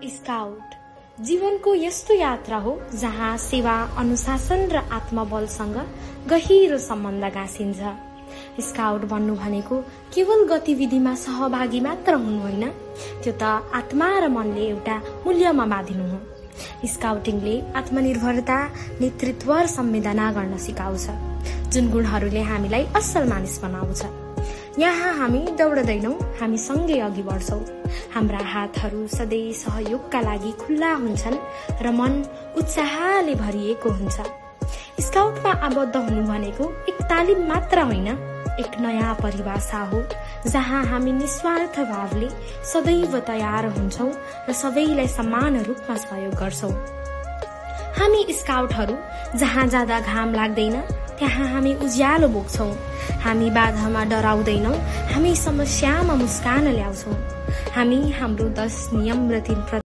Scout जीवनको यस्तो यात्रा हो जहाँ सेवा, अनुशासन र आत्मबलसँग गहिरो सम्बन्ध गाँसिन्छ। स्काउट बन्नु भनेको केवल गतिविधिमा सहभागी मात्र हुनु होइन, त्यो त आत्मा र मनले एउटा मूल्यमा बाँधिनु हो। स्काउटिङले आत्मनिर्भरता, नेतृत्व र संवेदना गर्न सिकाउँछ, जुन गुणहरूले हामीलाई असल मानिस बनाउँछ। यहाँ हामी दौड्दैनौं, हामी सँगै अघि बढ्छौं। हाम्रा हातहरू सधैँ सहयोगका लागि खुल्ला हुन्छन् र मन उत्साहले भरिएको हुन्छ। स्काउटमा आबद्ध हुनु भनेको एक तालिम मात्र होइन, एक नयाँ परिभाषा हो जहाँ हामी निस्वार्थ भावले सदैव तयार हुन्छौं र सबैलाई समान रूपमा सहयोग गर्छौं। हामी स्काउटहरू जहाँ जाँदा घाम लाग्दैन त्यहाँ हामी उज्यालो बोक्छौं। हामी बाधामा डराउँदैनौं, हामी समस्यामा मुस्कान ल्याउँछौं। हामी हाम्रो 10 नियम र 3